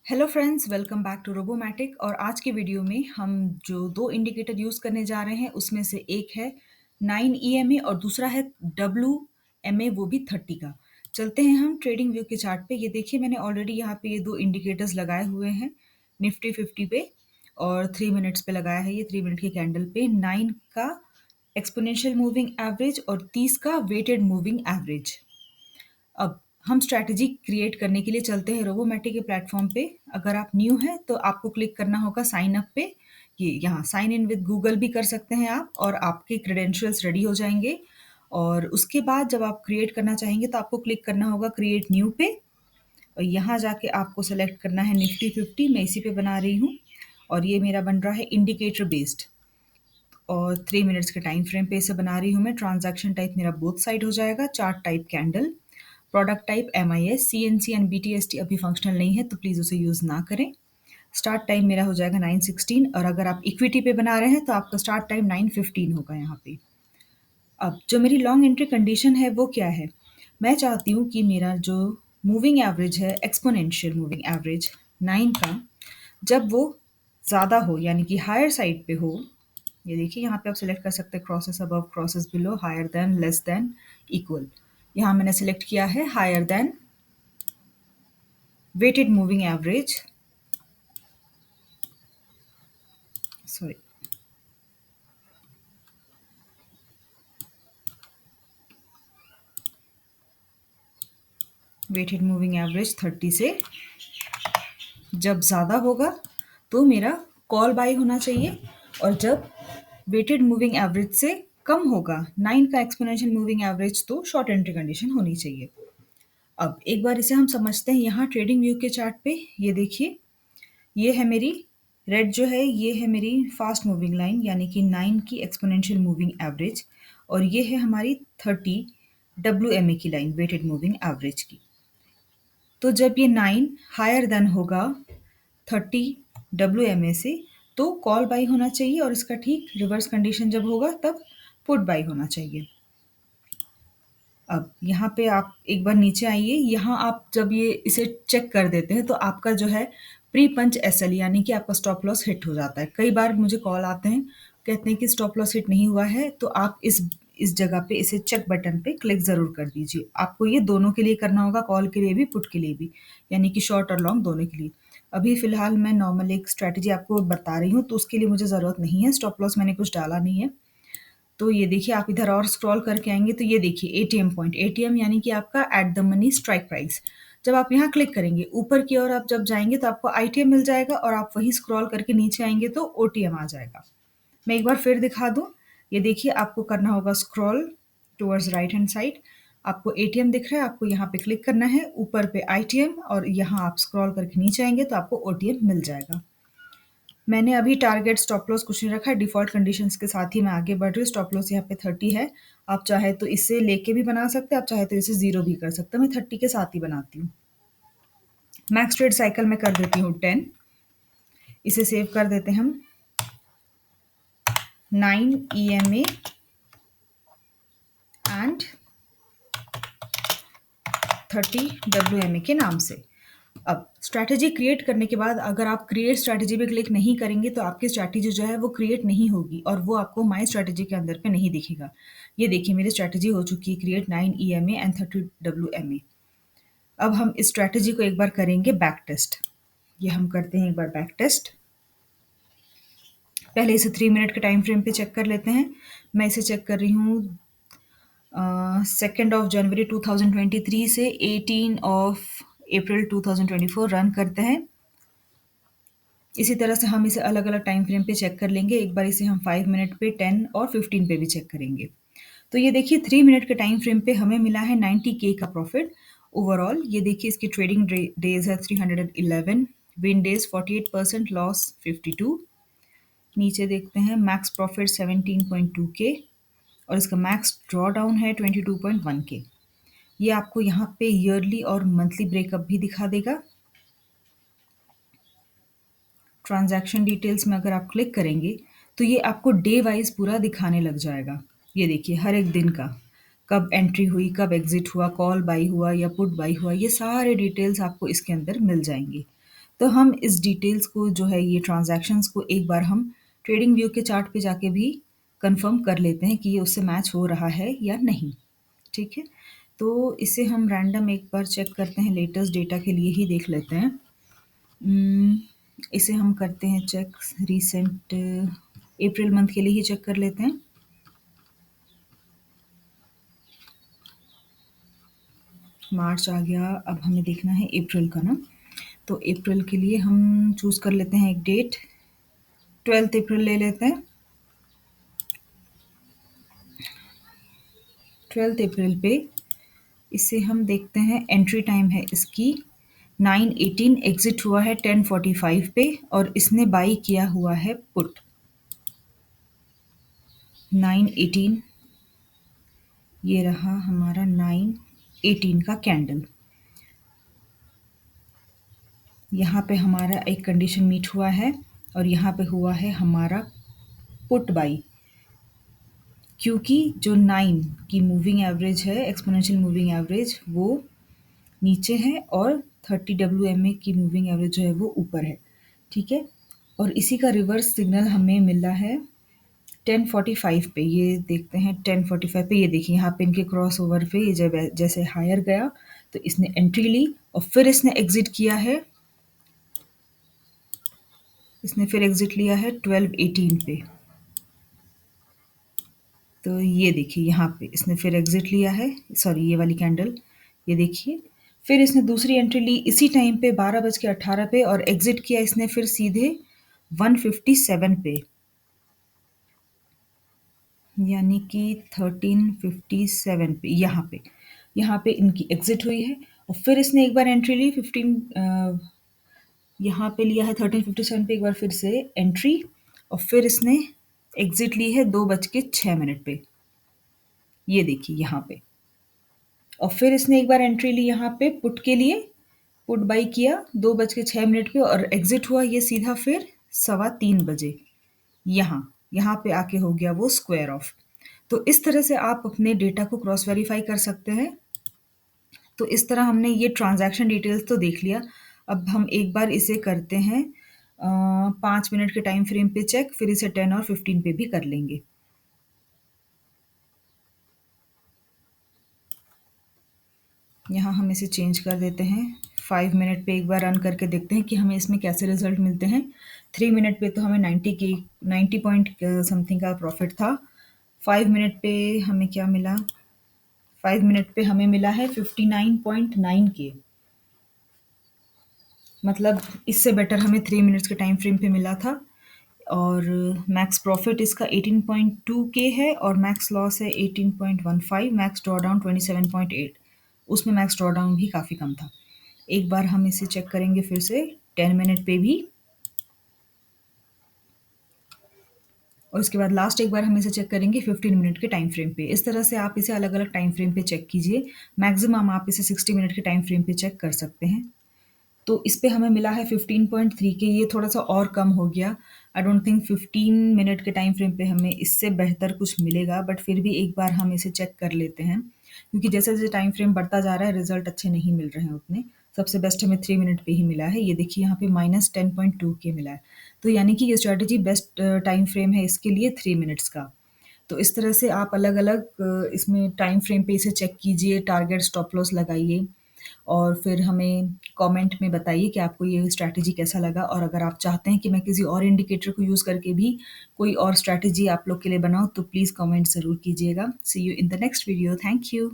Hello friends, welcome back to Robomatic. और आज की वीडियो में हम जो दो इंडिकेटर यूज़ करने जा रहे हैं उसमें से एक है 9 EMA और दूसरा है WMA, वो भी 30 का। चलते हैं हम ट्रेडिंग व्यू के चार्ट पे। ये देखिए, मैंने ऑलरेडी यहाँ पे ये दो इंडिकेटर्स लगाए हुए हैं निफ्टी 50 पे और 3 मिनट्स पे लगाया है। ये 3 मिनट की कैंडल पे 9 का एक्सपोनेंशियल मूविंग एवरेज और 30 का वेटेड मूविंग एवरेज। अब हम स्ट्रैटेजी क्रिएट करने के लिए चलते हैं रोबोमेटिक के प्लेटफॉर्म पे। अगर आप न्यू हैं तो आपको क्लिक करना होगा साइन अप पे। ये यहाँ साइन इन विद गूगल भी कर सकते हैं आप, और आपके क्रेडेंशियल्स रेडी हो जाएंगे। और उसके बाद जब आप क्रिएट करना चाहेंगे तो आपको क्लिक करना होगा क्रिएट न्यू पे, और यहाँ जाके आपको सेलेक्ट करना है निफ्टी 50। मैं इसी पे बना रही हूँ और ये मेरा बन रहा है इंडिकेटर बेस्ड, और 3 मिनट्स के टाइम फ्रेम पे इसे बना रही हूँ मैं। ट्रांजैक्शन टाइप मेरा बोथ साइड हो जाएगा, chart type candle, product type MIS। CNC and BTST अभी फंक्शनल नहीं है तो प्लीज़ उसे यूज़ ना करें। स्टार्ट टाइम मेरा हो जाएगा 9:16, और अगर आप इक्विटी पे बना रहे हैं तो आपका स्टार्ट टाइम 9:15 होगा यहाँ पे। अब जो मेरी लॉन्ग एंट्री कंडीशन है वो क्या है, मैं चाहती हूँ कि मेरा जो मूविंग एवरेज है, एक्सपोनेंशियल मूविंग एवरेज 9 का, जब वो ज़्यादा हो यानी कि हायर साइड पे हो। ये देखिए, यहाँ पे आप सिलेक्ट कर सकते हैं crosses above, crosses below, higher than, less than, equal. यहाँ मैंने सिलेक्ट किया है higher than weighted moving average, sorry, weighted moving average 30 से जब ज़्यादा होगा तो मेरा कॉल बाई होना चाहिए, और जब वेटेड मूविंग एवरेज से कम होगा 9 का एक्सपोनेंशियल मूविंग एवरेज, तो शॉर्ट एंट्री कंडीशन होनी चाहिए। अब एक बार इसे हम समझते हैं यहाँ ट्रेडिंग व्यू के चार्ट पे। ये देखिए, ये है मेरी रेड जो है, ये है मेरी फास्ट मूविंग लाइन यानी कि 9 की एक्सपोनेंशियल मूविंग एवरेज, और ये है हमारी 30 WMA की लाइन, वेटेड मूविंग एवरेज की। तो जब ये 9 हायर देन होगा 30 WMA से, तो कॉल बाई होना चाहिए, और इसका ठीक रिवर्स कंडीशन जब होगा तब पुट बाई होना चाहिए। अब यहाँ पे आप एक बार नीचे आइए, यहाँ आप जब ये इसे चेक कर देते हैं तो आपका जो है प्री पंच SL यानी कि आपका स्टॉप लॉस हिट हो जाता है। कई बार मुझे कॉल आते हैं, कहते हैं कि स्टॉप लॉस हिट नहीं हुआ है, तो आप इस जगह पे इसे चेक बटन पे क्लिक ज़रूर कर दीजिए। आपको ये दोनों के लिए करना होगा, कॉल के लिए भी, पुट के लिए भी, यानी कि शॉर्ट और लॉन्ग दोनों के लिए। अभी फ़िलहाल मैं नॉर्मल एक स्ट्रैटेजी आपको बता रही हूँ, तो उसके लिए मुझे ज़रूरत नहीं है, स्टॉप लॉस मैंने कुछ डाला नहीं है। तो ये देखिए, आप इधर और स्क्रॉल करके आएँगे तो ये देखिए एटीएम पॉइंट, एटीएम यानी कि आपका at the money strike price. जब आप यहाँ क्लिक करेंगे, ऊपर की ओर आप जब जाएँगे तो आपको ITM मिल जाएगा, और आप वहीं स्क्रॉल करके नीचे आएँगे तो OTM आ जाएगा। मैं एक बार फिर दिखा दूँ, ये देखिए, आपको करना होगा scroll towards right hand side. आपको ATM दिख रहा है, आपको यहाँ पे क्लिक करना है, ऊपर पे ITM, और यहाँ आप स्क्रॉल करके नीचे आएँगे तो आपको OTM मिल जाएगा। मैंने अभी टारगेट स्टॉप लॉस कुछ नहीं रखा है, डिफ़ॉल्ट कंडीशंस के साथ ही मैं आगे बढ़ रही हूँ। स्टॉप लॉस यहाँ पे 30 है। आप चाहे तो इसे लेके भी बना सकते हैं, आप चाहे तो इसे 0 भी कर सकते हैं। मैं 30 के साथ ही बनाती हूँ। मैक्स ट्रेड साइकिल में कर देती हूँ 10। इसे सेव कर देते हैं हम। 9 EMA एंड 30 WMA के नाम से। अब स्ट्रैटेजी क्रिएट करने के बाद अगर आप क्रिएट स्ट्रैटेजी पे क्लिक नहीं करेंगे तो आपकी स्ट्रैटेजी जो है वो क्रिएट नहीं होगी, और वो आपको माई स्ट्रैटेजी के अंदर पे नहीं दिखेगा। ये देखिए, मेरी स्ट्रैटेजी हो चुकी है क्रिएट 9 EMA एंड 30 WMA। अब हम इस स्ट्रैटेजी को एक बार करेंगे बैक टेस्ट। ये हम करते हैं एक बार बैक टेस्ट। पहले इसे 3 मिनट के टाइम फ्रेम पे चेक कर लेते हैं। मैं इसे चेक कर रही हूँ 2 जनवरी 2023 से 18 अप्रैल 2024 रन करते हैं। इसी तरह से हम इसे अलग-अलग टाइम फ्रेम पे चेक कर लेंगे। एक बार इसे हम 5 मिनट पे, 10 और 15 पे भी चेक करेंगे। तो ये देखिए, 3 मिनट के टाइम फ्रेम पे हमें मिला है 90K का प्रॉफिट ओवरऑल। ये देखिए, इसकी ट्रेडिंग डेज़ है 311, विन डेज़ 48%, लॉस 52। नीचे देखते हैं, मैक्स प्रॉफिट 17.2K, और इसका मैक्स ड्रॉ डाउन है 22.1K। ये आपको यहाँ पे ईयरली और मंथली ब्रेकअप भी दिखा देगा। ट्रांजैक्शन डिटेल्स में अगर आप क्लिक करेंगे तो ये आपको डे वाइज पूरा दिखाने लग जाएगा। ये देखिए, हर एक दिन का कब एंट्री हुई, कब एग्जिट हुआ, कॉल बाई हुआ या पुट बाई हुआ, ये सारे डिटेल्स आपको इसके अंदर मिल जाएंगे। तो हम इस डिटेल्स को जो है ये ट्रांज़ैक्शंस को एक बार हम ट्रेडिंग व्यू के चार्ट पे जाके भी कन्फर्म कर लेते हैं कि ये उससे मैच हो रहा है या नहीं, ठीक है? तो इसे हम रैंडम एक बार चेक करते हैं, लेटेस्ट डेटा के लिए ही देख लेते हैं। इसे हम करते हैं चेक रीसेंट अप्रैल मंथ के लिए ही चेक कर लेते हैं। मार्च आ गया, अब हमें देखना है अप्रैल का ना। तो अप्रैल के लिए हम चूज़ कर लेते हैं एक डेट, 12th अप्रैल ले लेते हैं। 12th अप्रैल पे इसे हम देखते हैं, एंट्री टाइम है इसकी 9:18, एग्ज़िट हुआ है 10:45 पे और इसने बाई किया हुआ है पुट। 9:18 ये रहा हमारा 9:18 का कैंडल। यहाँ पे हमारा एक कंडीशन मीट हुआ है और यहाँ पे हुआ है हमारा पुट बाई, क्योंकि जो 9 की मूविंग एवरेज है, एक्सपोनेंशियल मूविंग एवरेज, वो नीचे है और 30 WMA की मूविंग एवरेज जो है वो ऊपर है, ठीक है? और इसी का रिवर्स सिग्नल हमें मिला है 10:45 पे। ये देखते हैं 10:45 पे, ये देखिए यहाँ पे इनके क्रॉसओवर पे ये जब जैसे हायर गया तो इसने एंट्री ली और फिर इसने एग्ज़िट किया है, इसने फिर एग्ज़िट लिया है 12:18 पे। तो ये देखिए यहाँ पे इसने फिर एग्ज़िट लिया है, सॉरी ये वाली कैंडल, ये देखिए। फिर इसने दूसरी एंट्री ली इसी टाइम पे 12:18 पे और एग्ज़िट किया इसने फिर सीधे 1:57 पे, यानी कि 13:57 पे यहाँ पे इनकी एग्ज़िट हुई है और फिर इसने एक बार एंट्री ली 15 यहाँ पे लिया है 13:57 पे एक बार फिर से एंट्री और फिर इसने एग्ज़िट ली है 2:06 पे, ये देखिए यहाँ पे। और फिर इसने एक बार एंट्री ली यहाँ पे पुट के लिए, पुट बाई किया 2:06 पे और एग्ज़िट हुआ ये सीधा फिर 3:15 बजे। यहाँ पे आके हो गया वो स्क्वायर ऑफ। तो इस तरह से आप अपने डेटा को क्रॉस वेरीफाई कर सकते हैं। तो इस तरह हमने ये ट्रांज़ैक्शन डिटेल्स तो देख लिया। अब हम एक बार इसे करते हैं 5 मिनट के टाइम फ्रेम पे चेक, फिर इसे 10 और 15 पे भी कर लेंगे। यहाँ हम इसे चेंज कर देते हैं, 5 मिनट पे एक बार रन करके देखते हैं कि हमें इसमें कैसे रिज़ल्ट मिलते हैं। 3 मिनट पे तो हमें 90 पॉइंट समथिंग का प्रॉफ़िट था। 5 मिनट पे हमें क्या मिला? 5 मिनट पे हमें मिला है 59.9 के, मतलब इससे बेटर हमें 3 मिनट्स के टाइम फ्रेम पे मिला था। और मैक्स प्रॉफ़िट इसका 18.2 के है और मैक्स लॉस है 18.15, मैक्स ड्रॉडाउन 27.8, उसमें मैक्स ड्रॉडाउन भी काफ़ी कम था। एक बार हम इसे चेक करेंगे फिर से 10 मिनट पे भी, और उसके बाद लास्ट एक बार हम इसे चेक करेंगे 15 मिनट के टाइम फ्रेम पे। इस तरह से आप इसे अलग-अलग टाइम फ्रेम पे चेक कीजिए। मैक्सिमम आप इसे 60 मिनट के टाइम फ्रेम पे चेक कर सकते हैं। तो इस पे हमें मिला है 15.3 के, ये थोड़ा-सा और कम हो गया। आई डोंट थिंक 15 मिनट के टाइम फ्रेम पे हमें इससे बेहतर कुछ मिलेगा, बट फिर भी एक बार हम इसे चेक कर लेते हैं, क्योंकि जैसे-जैसे टाइम फ्रेम बढ़ता जा रहा है रिज़ल्ट अच्छे नहीं मिल रहे हैं उतने। सबसे बेस्ट हमें 3 मिनट पे ही मिला है। ये देखिए यहाँ पे -10.2 के मिला है। तो यानी कि ये स्ट्रैटेजी बेस्ट टाइम फ्रेम है इसके लिए 3 मिनट्स का। तो इस तरह से आप अलग-अलग इसमें टाइम फ्रेम पे इसे चेक कीजिए, टारगेट स्टॉप लॉस लगाइए और फिर हमें कमेंट में बताइए कि आपको ये स्ट्रैटेजी कैसा लगा, और अगर आप चाहते हैं कि मैं किसी और इंडिकेटर को यूज़ करके भी कोई और स्ट्रैटेजी आप लोग के लिए बनाऊँ, तो प्लीज़ कमेंट ज़रूर कीजिएगा। See you in the next video. Thank you.